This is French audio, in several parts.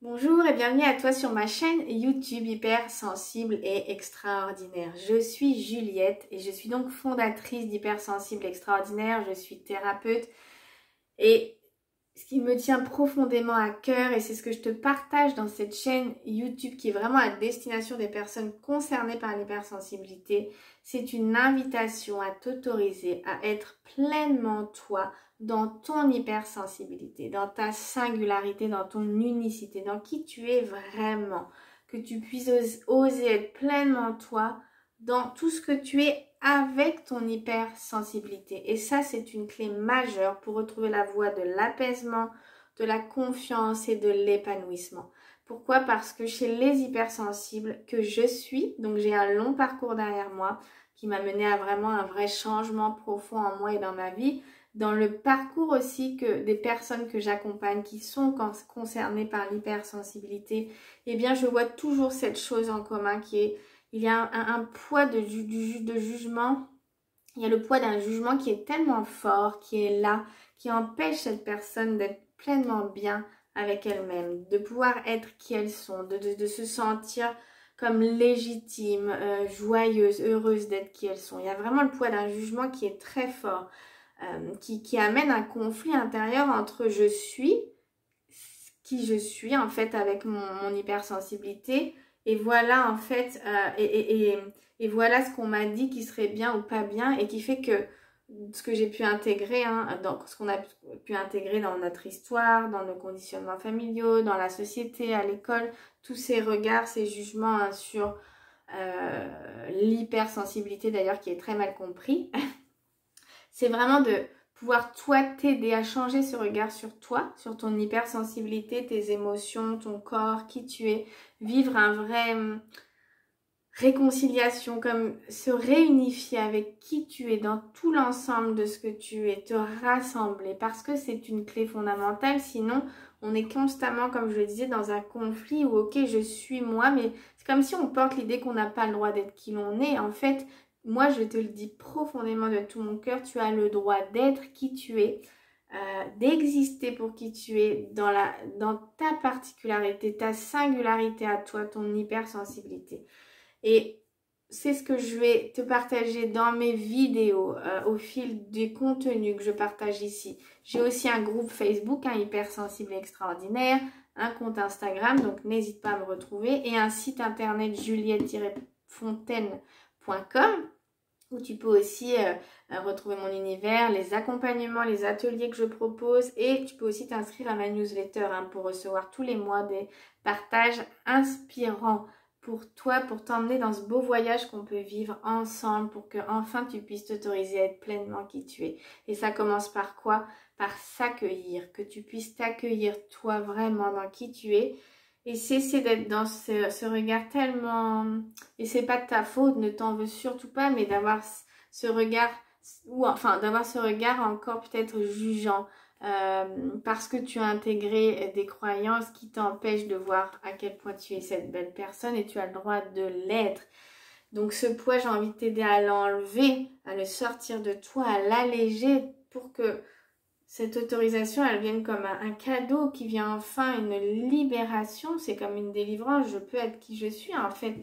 Bonjour et bienvenue à toi sur ma chaîne YouTube Hypersensible et Extraordinaire. Je suis Juliette et je suis donc fondatrice d'Hypersensible Extraordinaire. Je suis thérapeute et ce qui me tient profondément à cœur et c'est ce que je te partage dans cette chaîne YouTube qui est vraiment à destination des personnes concernées par l'hypersensibilité, c'est une invitation à t'autoriser à être pleinement toi dans ton hypersensibilité, dans ta singularité, dans ton unicité, dans qui tu es vraiment, que tu puisses oser être pleinement toi dans tout ce que tu es avec ton hypersensibilité. Et ça, c'est une clé majeure pour retrouver la voie de l'apaisement, de la confiance et de l'épanouissement. Pourquoi? Parce que chez les hypersensibles que je suis, donc j'ai un long parcours derrière moi qui m'a mené à vraiment un vrai changement profond en moi et dans ma vie, dans le parcours aussi que des personnes que j'accompagne qui sont concernées par l'hypersensibilité, eh bien je vois toujours cette chose en commun qui est il y a un poids de jugement, il y a le poids d'un jugement qui est tellement fort, qui est là, qui empêche cette personne d'être pleinement bien avec elle-même, de pouvoir être qui elles sont, de se sentir comme légitime, joyeuse, heureuse d'être qui elles sont. Il y a vraiment le poids d'un jugement qui est très fort, qui amène un conflit intérieur entre je suis, qui je suis en fait avec mon hypersensibilité, et voilà en fait, et voilà ce qu'on m'a dit qui serait bien ou pas bien et qui fait que ce que j'ai pu intégrer, ce qu'on a pu intégrer dans notre histoire, dans nos conditionnements familiaux, dans la société, à l'école, tous ces regards, ces jugements sur l'hypersensibilité d'ailleurs qui est très mal compris, c'est vraiment de pouvoir toi t'aider à changer ce regard sur toi, sur ton hypersensibilité, tes émotions, ton corps, qui tu es, vivre un vrai réconciliation, comme se réunifier avec qui tu es dans tout l'ensemble de ce que tu es, te rassembler parce que c'est une clé fondamentale, sinon on est constamment, comme je le disais, dans un conflit où ok je suis moi, mais c'est comme si on porte l'idée qu'on n'a pas le droit d'être qui l'on est. En fait, moi je te le dis profondément de tout mon cœur, tu as le droit d'être qui tu es, d'exister pour qui tu es, dans ta particularité, ta singularité à toi, ton hypersensibilité. Et c'est ce que je vais te partager dans mes vidéos au fil des contenus que je partage ici. J'ai aussi un groupe Facebook, Hypersensible Extraordinaire, un compte Instagram, donc n'hésite pas à me retrouver, et un site internet juliette-fontaine.com où tu peux aussi retrouver mon univers, les accompagnements, les ateliers que je propose, et tu peux aussi t'inscrire à ma newsletter pour recevoir tous les mois des partages inspirants pour toi, pour t'emmener dans ce beau voyage qu'on peut vivre ensemble pour que enfin tu puisses t'autoriser à être pleinement qui tu es. Et ça commence par quoi? Par s'accueillir, que tu puisses t'accueillir toi vraiment dans qui tu es et cesser d'être dans ce regard tellement... Et c'est pas de ta faute, ne t'en veux surtout pas, mais d'avoir ce regard, ou enfin d'avoir ce regard encore peut-être jugeant, parce que tu as intégré des croyances qui t'empêchent de voir à quel point tu es cette belle personne et tu as le droit de l'être. Donc ce poids, j'ai envie de t'aider à l'enlever, à le sortir de toi, à l'alléger pour que cette autorisation, elle vienne comme un cadeau qui vient enfin, une libération. C'est comme une délivrance, je peux être qui je suis en fait.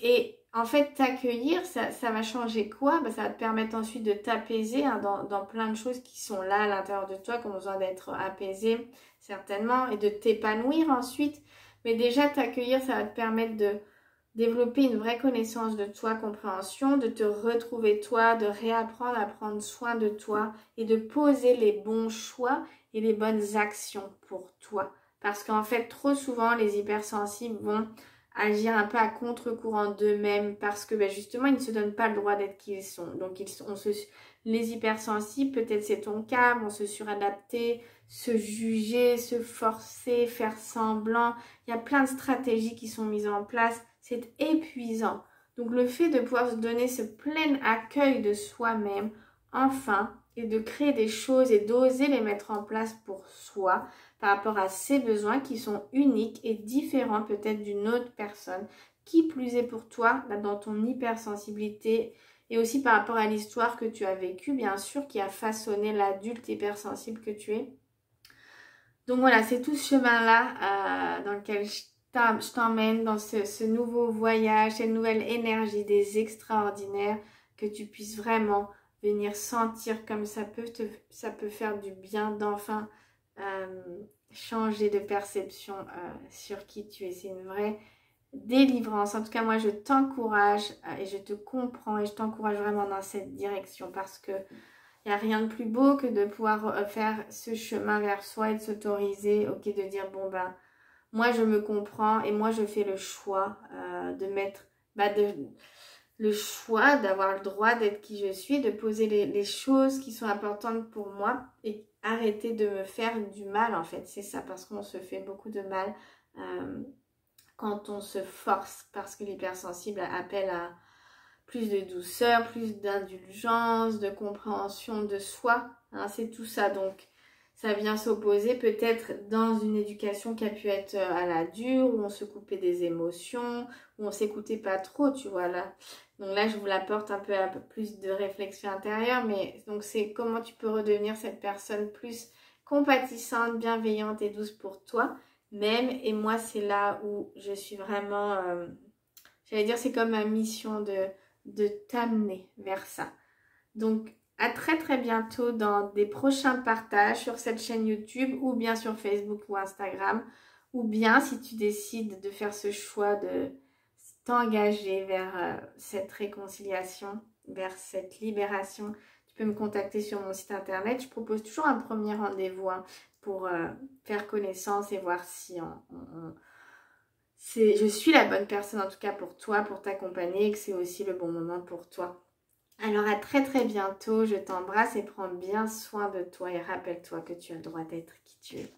Et en fait, t'accueillir, ça va changer quoi? Ça va te permettre ensuite de t'apaiser dans plein de choses qui sont là à l'intérieur de toi, qui ont besoin d'être apaisées, certainement, et de t'épanouir ensuite. Mais déjà, t'accueillir, ça va te permettre de développer une vraie connaissance de toi, compréhension, de te retrouver toi, de réapprendre à prendre soin de toi et de poser les bons choix et les bonnes actions pour toi. Parce qu'en fait, trop souvent, les hypersensibles vont agir un peu à contre-courant d'eux-mêmes parce que justement ils ne se donnent pas le droit d'être qui ils sont. Donc les hypersensibles, peut-être c'est ton cas, vont se suradapter, se juger, se forcer, faire semblant. Il y a plein de stratégies qui sont mises en place. C'est épuisant. Donc le fait de pouvoir se donner ce plein accueil de soi-même, enfin, et de créer des choses et d'oser les mettre en place pour soi, par rapport à ses besoins qui sont uniques et différents peut-être d'une autre personne, qui plus est pour toi, dans ton hypersensibilité et aussi par rapport à l'histoire que tu as vécue, bien sûr, qui a façonné l'adulte hypersensible que tu es. Donc voilà, c'est tout ce chemin-là dans lequel je t'emmène dans ce nouveau voyage, cette nouvelle énergie des extraordinaires, que tu puisses vraiment venir sentir comme ça peut faire du bien d'enfin changer de perception sur qui tu es. C'est une vraie délivrance. En tout cas, moi, je t'encourage et je te comprends et je t'encourage vraiment dans cette direction parce que il n'y a rien de plus beau que de pouvoir faire ce chemin vers soi et de s'autoriser, ok, de dire bon ben, moi je me comprends et moi je fais le choix de mettre, le choix d'avoir le droit d'être qui je suis, de poser les choses qui sont importantes pour moi et arrêter de me faire du mal en fait. C'est ça, parce qu'on se fait beaucoup de mal quand on se force, parce que l'hypersensible appelle à plus de douceur, plus d'indulgence, de compréhension de soi. Hein, c'est tout ça. Donc, ça vient s'opposer peut-être dans une éducation qui a pu être à la dure, où on se coupait des émotions, où on s'écoutait pas trop, tu vois là. Donc là, je vous l'apporte un peu plus de réflexion intérieure, mais donc c'est comment tu peux redevenir cette personne plus compatissante, bienveillante et douce pour toi même. Et moi, c'est là où je suis vraiment, j'allais dire, c'est comme ma mission de t'amener vers ça. Donc, à très très bientôt dans des prochains partages sur cette chaîne YouTube ou bien sur Facebook ou Instagram. Ou bien si tu décides de faire ce choix de t'engager vers cette réconciliation, vers cette libération, tu peux me contacter sur mon site internet. Je propose toujours un premier rendez-vous pour faire connaissance et voir si je suis la bonne personne en tout cas pour toi, pour t'accompagner et que c'est aussi le bon moment pour toi. Alors à très très bientôt, je t'embrasse et prends bien soin de toi et rappelle-toi que tu as le droit d'être qui tu es.